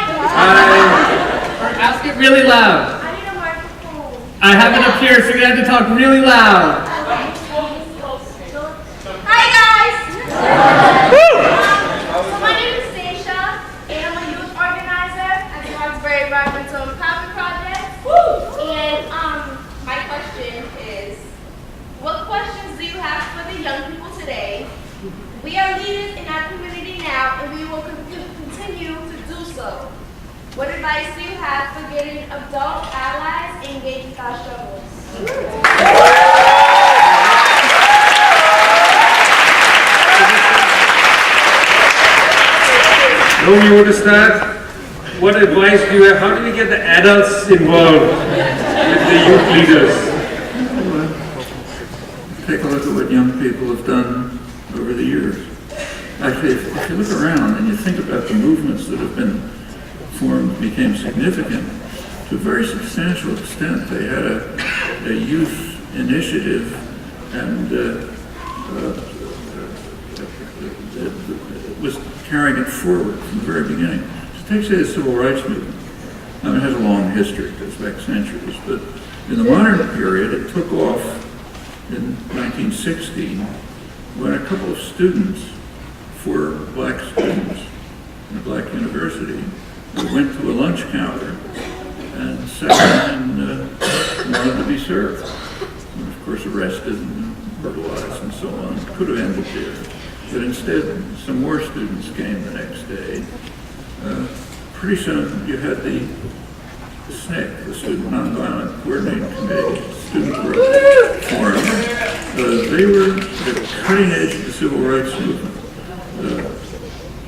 Speaker 5: Ask it really loud.
Speaker 6: I need a microphone.
Speaker 5: I have it up here, so you have to talk really loud.
Speaker 6: Hi guys! So my name is Stacia, and I'm a youth organizer at the Roxbury Environmental Empowerment Project. And my question is, what questions do you have for the young people today? We are leaders in our community now, and we will continue to do so. What advice do you have for getting adult allies engaged with our struggles?
Speaker 2: Now you want to start? What advice do you have? How do we get the adults involved with the youth leaders?
Speaker 4: take a look at what young people have done over the years. Actually, if you look around and you think about the movements that have been formed, became significant, to a very substantial extent, they had a youth initiative and was carrying it forward from the very beginning. So take, say, the Civil Rights Movement. I mean, it has a long history, it goes back centuries, but in the modern period, it took off in 1916 when a couple of students, 4 black students in a black university, went to a lunch counter and sat down and wanted to be served. And of course, arrested and brutalized and so on. Could have ended there. But instead, some more students came the next day. Pretty soon, you had the SNCC, the Student Nonviolent Coordinating Committee, student group formed. They were at the cutting edge of the Civil Rights Movement.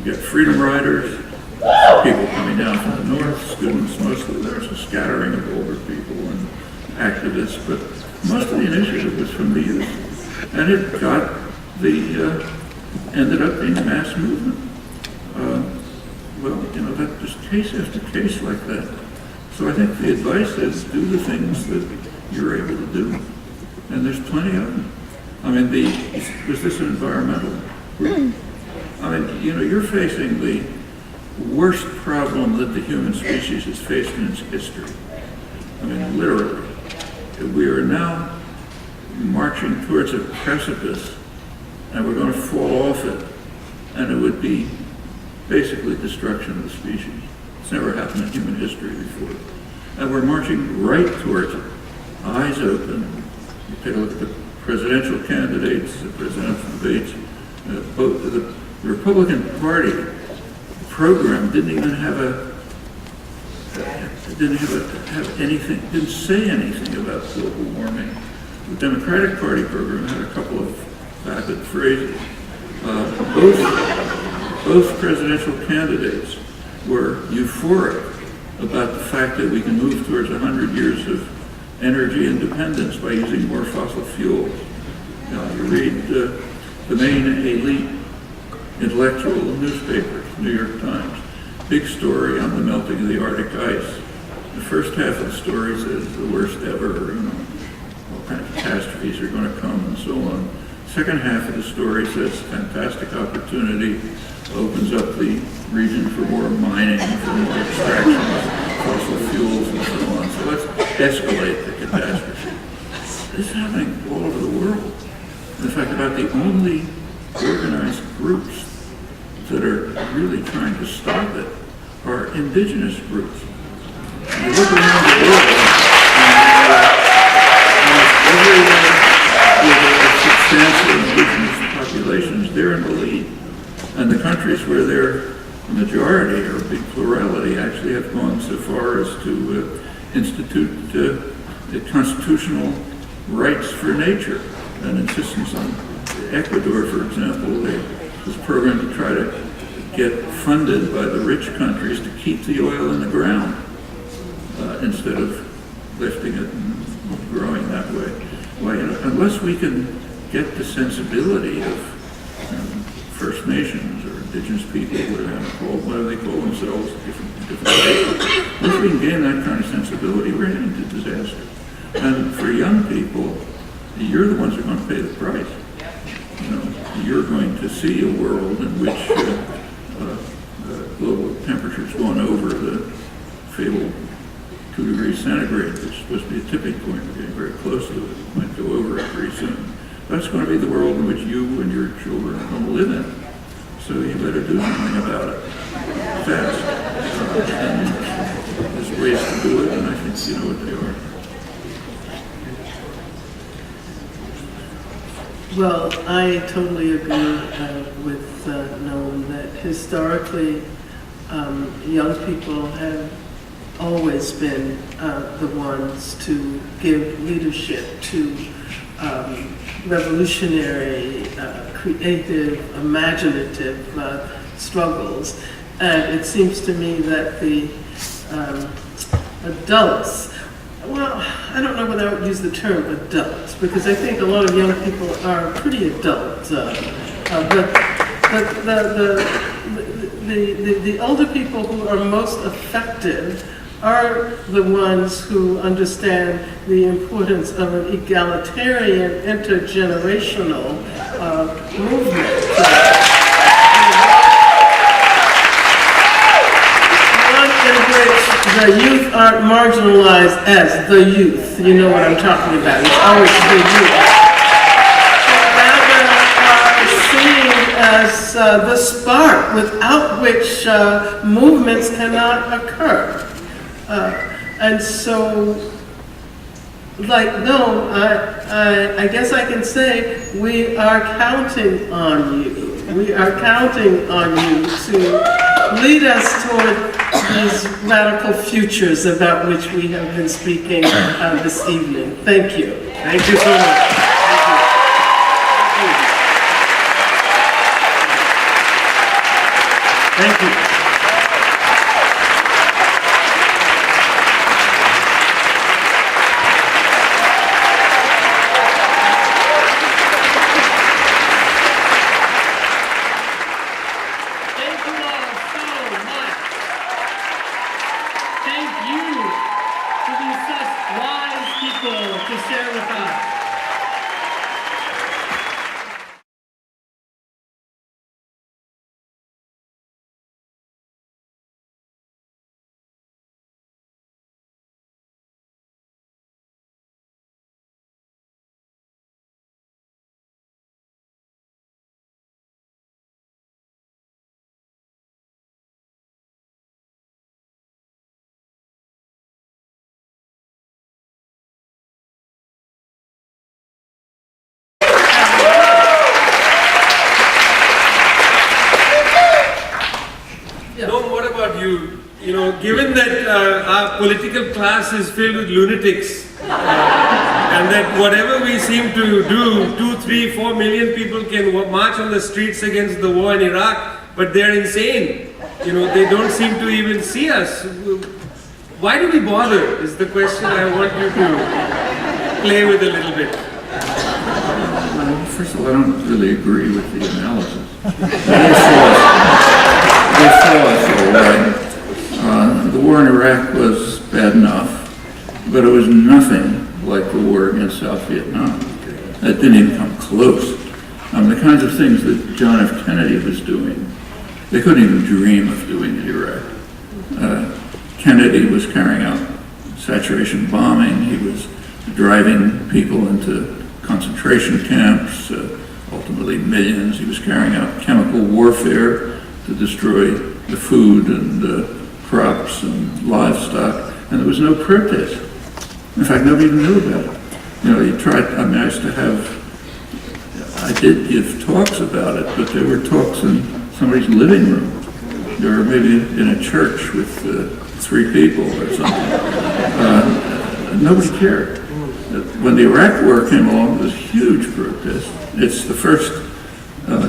Speaker 4: You got freedom riders, people coming down from the north, students mostly. There's a scattering of older people and activists, but most of the initiative was from the youth. And it got ended up being a mass movement. Well, you know, that just case after case like that. So I think the advice is do the things that you're able to do. And there's plenty of them. I mean, was this an environmental group? I mean, you know, you're facing the worst problem that the human species has faced in its history. I mean, literally. We are now marching towards a precipice, and we're going to fall off it, and it would be basically destruction of the species. It's never happened in human history before. And we're marching right towards it, eyes open. You take a look at the presidential candidates, the presidential debates, both the Republican Party program didn't even have didn't say anything about global warming. The Democratic Party program had a couple of vapid phrases. Both presidential candidates were euphoric about the fact that we can move towards 100 years of energy independence by using more fossil fuels. You read the main elite intellectual newspapers, New York Times, big story on the melting of the Arctic ice. The first half of the story says the worst ever, you know, all kinds of catastrophes are going to come and so on. Second half of the story says fantastic opportunity, opens up the region for more mining, for more extraction of fossil fuels and so on. So let's escalate the catastrophe. This is happening all over the world. In fact, about the only organized groups that are really trying to stop it are indigenous groups. You look around the world, and everywhere with substantial indigenous populations, they're in the lead. And the countries where they're a majority or a big plurality actually have gone so far as to institute constitutional rights for nature and insistence on Ecuador, for example. This program to try to get funded by the rich countries to keep the oil in the ground instead of lifting it and growing that way. Well, you know, unless we can get the sensibility of First Nations or indigenous people, whatever they call themselves, different ways. Once we can gain that kind of sensibility, we're heading to disaster. And for young people, you're the ones who are going to pay the price. You know, you're going to see a world in which global temperature's going over the fabled 2 degrees centigrade, which is supposed to be a tipping point. We're getting very close to it. It might go over it pretty soon. That's going to be the world in which you and your children are going to live in. So you better do something about it fast. And there's ways to do it, and I think you know what they are.
Speaker 3: Well, I totally agree with Noam that historically young people have always been the ones to give leadership to revolutionary, creative, imaginative struggles. And it seems to me that the adults Well, I don't know whether I would use the term adult, because I think a lot of young people are pretty adult. But the older people who are most effective are the ones who understand the importance of an egalitarian, intergenerational movement. One in which the youth aren't marginalized as the youth. You know what I'm talking about. It's always the youth. Rather seen as the spark without which movements cannot occur. And so, no, I guess I can say we are counting on you. We are counting on you to lead us toward these radical futures about which we have been speaking this evening. Thank you.
Speaker 2: Thank you so much. Thank you.
Speaker 5: Thank you all so much. Thank you for being such wise people to share with us.
Speaker 2: No, what about you? You know, given that our political class is filled with lunatics, and that whatever we seem to do, 2, 3, 4 million people can march on the streets against the war in Iraq, but they're insane. You know, they don't seem to even see us. Why do we bother, is the question I want you to play with a little bit.
Speaker 4: First of all, I don't really agree with the analysis. They saw us all right. The war in Iraq was bad enough, but it was nothing like the war against South Vietnam. It didn't even come close. The kinds of things that John F. Kennedy was doing, they couldn't even dream of doing in Iraq. Kennedy was carrying out saturation bombing. He was driving people into concentration camps, ultimately millions. He was carrying out chemical warfare to destroy the food and crops and livestock, and there was no protest. In fact, nobody even knew about it. You know, I did give talks about it, but there were talks in somebody's living room, or maybe in a church with 3 people or something. Nobody cared. When the Iraq War came along, there was huge protest. It's the first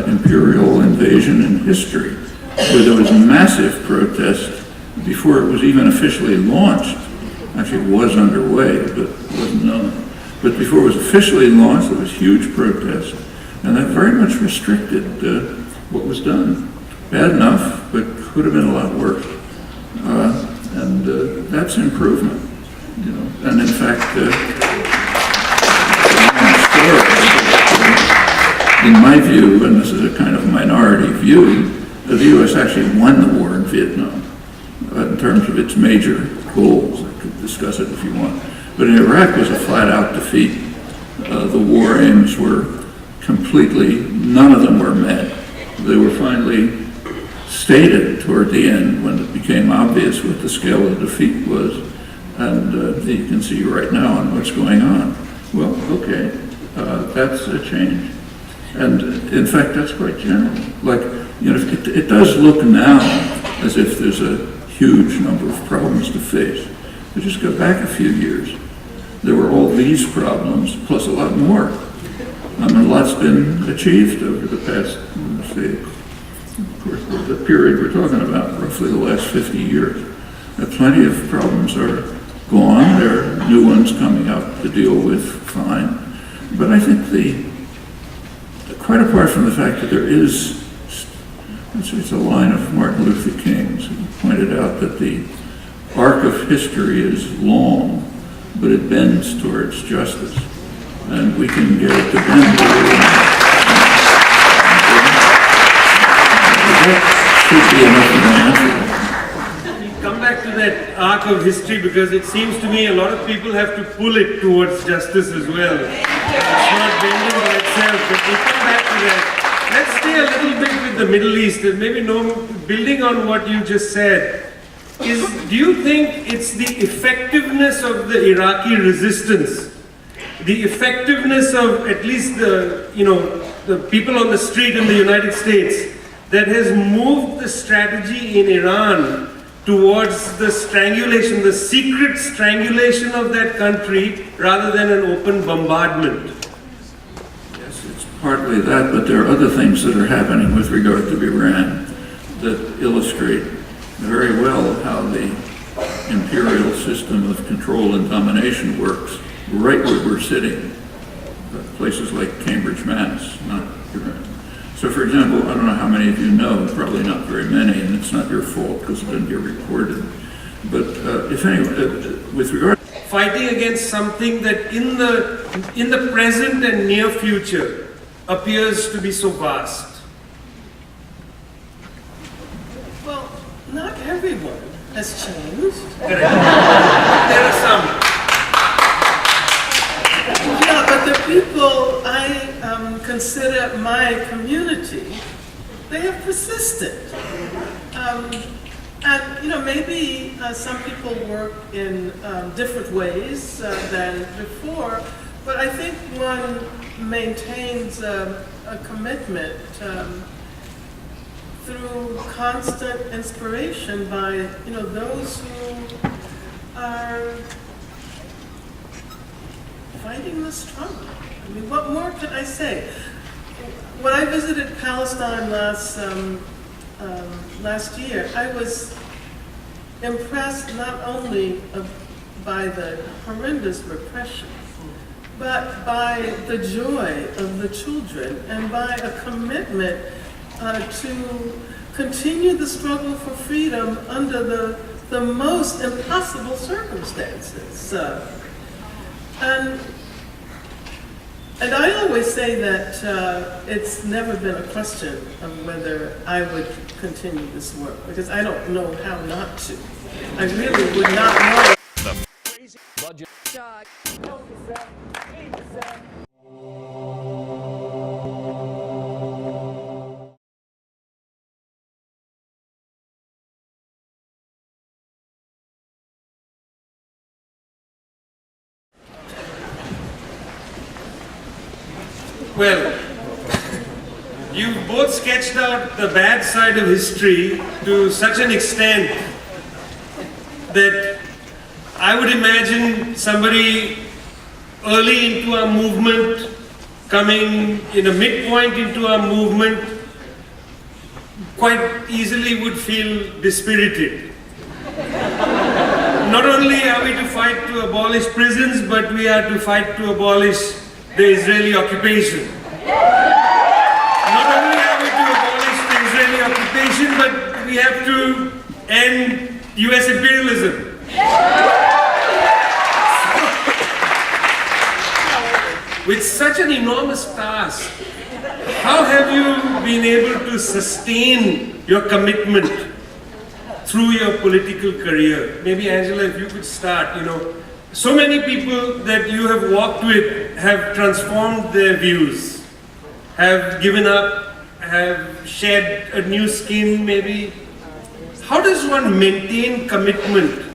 Speaker 4: imperial invasion in history where there was massive protest before it was even officially launched. Actually, it was underway, but it wasn't known. But before it was officially launched, there was huge protest, and that very much restricted what was done. Bad enough, but could have been a lot worse. And that's improvement, you know. And in fact, in my view, and this is a kind of minority view, the U.S. actually won the war in Vietnam in terms of its major goals. I could discuss it if you want. But in Iraq, it was a flat-out defeat. The war aims were completely, none of them were met. They were finally stated toward the end when it became obvious what the scale of the defeat was. And you can see right now on what's going on. Well, okay, that's a change. And in fact, that's quite general. Like, you know, it does look now as if there's a huge number of problems to face. But just go back a few years. There were all these problems, plus a lot more. A lot's been achieved over the past, say, of course, the period we're talking about, roughly the last 50 years. Plenty of problems are gone. There are new ones one's coming up to deal with, fine. But I think quite apart from the fact that there is, it's a line of Martin Luther King's, who pointed out that the arc of history is long, but it bends towards justice. And we can get it to bend. That should be enough of an answer.
Speaker 2: Come back to that arc of history, because it seems to me a lot of people have to pull it towards justice as well. It's not bending by itself, but we come back to that. Let's stay a little bit with the Middle East, and maybe building on what you just said, do you think it's the effectiveness of the Iraqi resistance, the effectiveness of at least the people on the street in the United States, that has moved the strategy in Iran towards the strangulation, the secret strangulation of that country, rather than an open bombardment?
Speaker 4: Yes, it's partly that, but there are other things that are happening with regard to Iran that illustrate very well how the imperial system of control and domination works right where we're sitting, places like Cambridge, Mass, not Iran. So, for example, I don't know how many of you know, probably not very many, and it's not your fault because it didn't get recorded. But if anyone, with regard
Speaker 2: fighting against something that in the present and near future appears to be so vast.
Speaker 3: Well, not everyone has changed.
Speaker 2: Correct. There are some.
Speaker 3: Yeah, but the people I consider my community, they have persisted. And maybe some people work in different ways than before, but I think one maintains a commitment through constant inspiration by those who are fighting the struggle. I mean, what more can I say? When I visited Palestine last year, I was impressed not only by the horrendous repression, but by the joy of the children and by a commitment to continue the struggle for freedom under the most impossible circumstances. And I always say that it's never been a question of whether I would continue this work, because I don't know how not to. I really would not know.
Speaker 2: Well, you've both sketched out the bad side of history to such an extent that I would imagine somebody early into our movement, coming in a midpoint into our movement, quite easily would feel dispirited. Not only are we to fight to abolish prisons, but we are to fight to abolish the Israeli occupation. Not only are we to abolish the Israeli occupation, but we have to end US imperialism. With such an enormous task, how have you been able to sustain your commitment through your political career? Maybe Angela, if you could start, so many people that you have walked with have transformed their views, have given up, have shed a new skin maybe. How does one maintain commitment